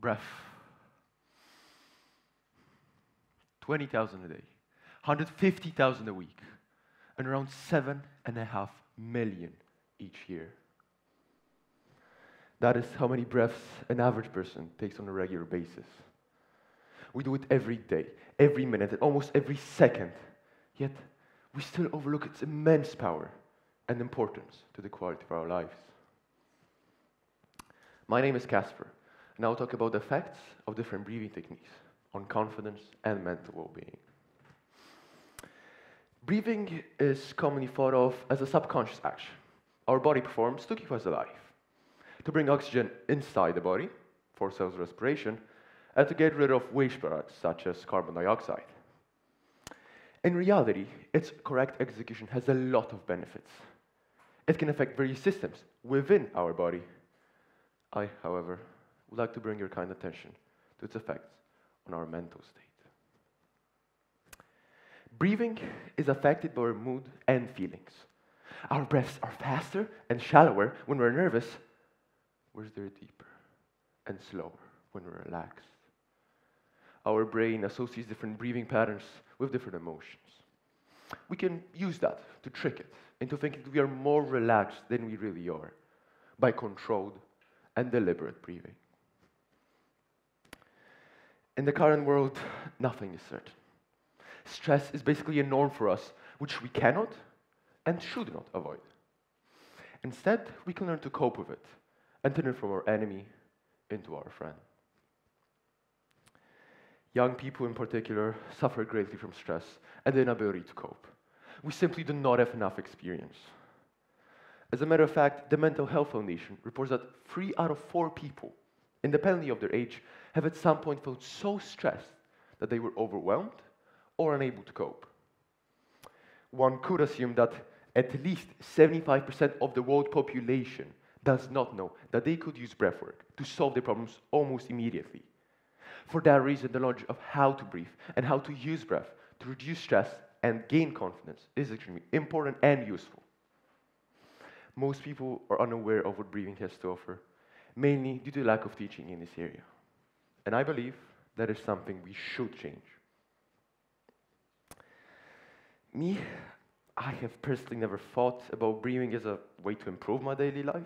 breath. 20,000 a day, 150,000 a week, and around 7.5 million each year. That is how many breaths an average person takes on a regular basis. We do it every day, every minute, and almost every second. Yet, we still overlook its immense power and importance to the quality of our lives. My name is Casper, and I'll talk about the effects of different breathing techniques on confidence and mental well-being. Breathing is commonly thought of as a subconscious action our body performs to keep us alive, to bring oxygen inside the body for cellular respiration, and to get rid of waste products such as carbon dioxide. In reality, its correct execution has a lot of benefits. It can affect various systems within our body. I, however, would like to bring your kind attention to its effects on our mental state. Breathing is affected by our mood and feelings. Our breaths are faster and shallower when we're nervous, whereas they're deeper and slower when we're relaxed. Our brain associates different breathing patterns with different emotions. We can use that to trick it into thinking that we are more relaxed than we really are by controlled and deliberate breathing. In the current world, nothing is certain. Stress is basically a norm for us, which we cannot and should not avoid. Instead, we can learn to cope with it and turn it from our enemy into our friend. Young people in particular suffer greatly from stress and the inability to cope. We simply do not have enough experience. As a matter of fact, the Mental Health Foundation reports that 3 out of 4 people, independently of their age, have at some point felt so stressed that they were overwhelmed or unable to cope. One could assume that at least 75% of the world population does not know that they could use breathwork to solve their problems almost immediately. For that reason, the knowledge of how to breathe and how to use breath to reduce stress and gain confidence is extremely important and useful. Most people are unaware of what breathing has to offer, mainly due to the lack of teaching in this area. And I believe that is something we should change. Me, I have personally never thought about breathing as a way to improve my daily life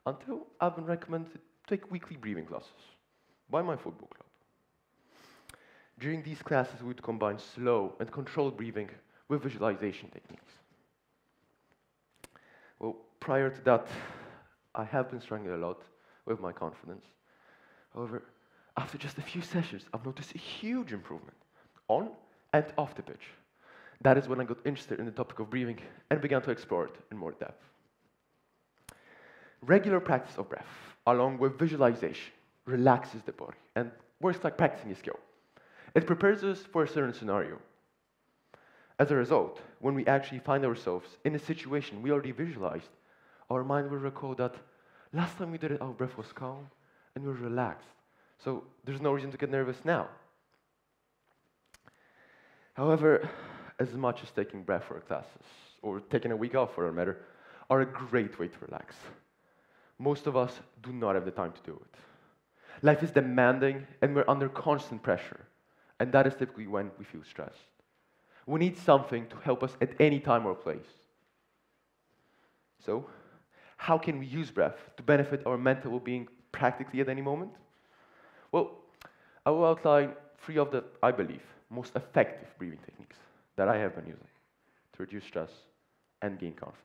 until I've been recommended to take weekly breathing classes by my football club. During these classes, we would combine slow and controlled breathing with visualization techniques. Well, prior to that, I have been struggling a lot with my confidence. However, after just a few sessions, I've noticed a huge improvement on and off the pitch. That is when I got interested in the topic of breathing and began to explore it in more depth. Regular practice of breath, along with visualization, relaxes the body and works like practicing a skill. It prepares us for a certain scenario. As a result, when we actually find ourselves in a situation we already visualized, our mind will recall that last time we did it, our breath was calm and we were relaxed. So there's no reason to get nervous now. However, as much as taking breathwork classes, or taking a week off for that matter, are a great way to relax, most of us do not have the time to do it. Life is demanding and we're under constant pressure, and that is typically when we feel stressed. We need something to help us at any time or place. So, how can we use breath to benefit our mental well-being practically at any moment? Well, I will outline 3 of the, I believe, most effective breathing techniques that I have been using to reduce stress and gain confidence.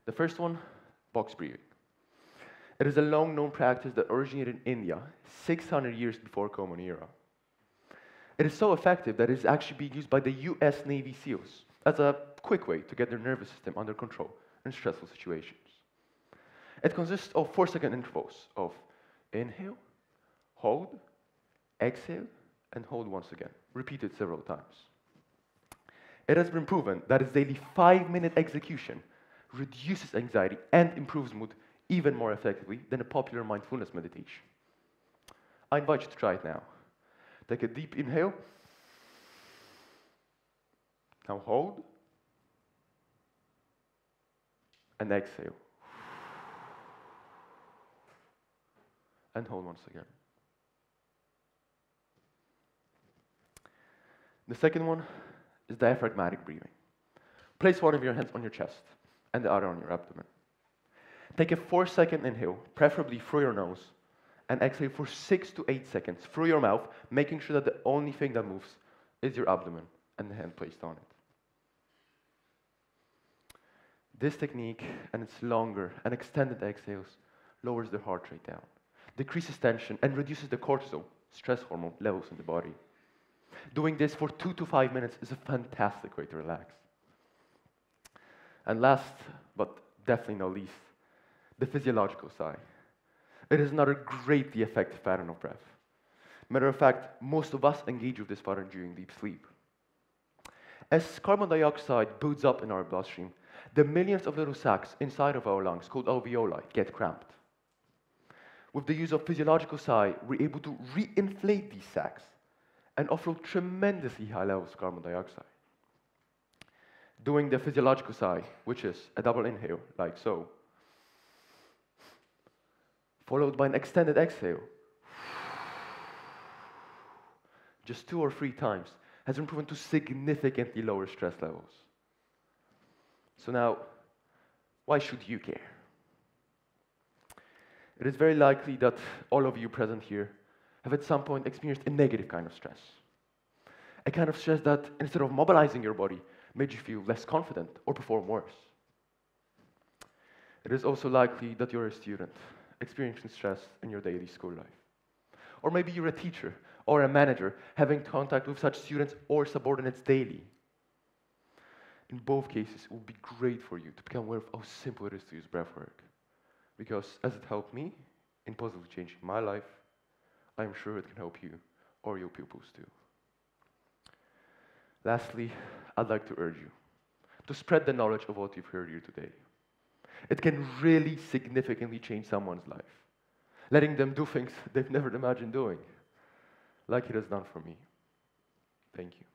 The first one, box breathing. It is a long-known practice that originated in India 600 years before Common Era. It is so effective that it is actually being used by the US Navy SEALs as a quick way to get their nervous system under control in stressful situations. It consists of 4-second intervals of inhale, hold, exhale, and hold once again, repeated several times. It has been proven that its daily 5-minute execution reduces anxiety and improves mood even more effectively than a popular mindfulness meditation. I invite you to try it now. Take a deep inhale. Now hold. And exhale. and hold once again. The second one is diaphragmatic breathing. Place one of your hands on your chest and the other on your abdomen. Take a 4-second inhale, preferably through your nose, and exhale for 6 to 8 seconds through your mouth, making sure that the only thing that moves is your abdomen and the hand placed on it. This technique and its longer and extended exhales lowers the heart rate down, decreases tension, and reduces the cortisol, stress hormone, levels in the body. Doing this for 2 to 5 minutes is a fantastic way to relax. And last, but definitely not least, the physiological sigh. It is another greatly effective pattern of breath. Matter of fact, most of us engage with this pattern during deep sleep. As carbon dioxide builds up in our bloodstream, the millions of little sacs inside of our lungs, called alveoli, get cramped. With the use of physiological sigh, we're able to re-inflate these sacs and offload tremendously high levels of carbon dioxide. Doing the physiological sigh, which is a double inhale, like so, followed by an extended exhale, just 2 or 3 times, has been proven to significantly lower stress levels. So now, why should you care? It is very likely that all of you present here have at some point experienced a negative kind of stress. A kind of stress that, instead of mobilizing your body, made you feel less confident or perform worse. It is also likely that you're a student experiencing stress in your daily school life. Or maybe you're a teacher or a manager having contact with such students or subordinates daily. In both cases, it would be great for you to become aware of how simple it is to use breathwork. Because as it helped me in positively changing my life, I'm sure it can help you or your pupils too. Lastly, I'd like to urge you to spread the knowledge of what you've heard here today. It can really significantly change someone's life, letting them do things they've never imagined doing, like it has done for me. Thank you.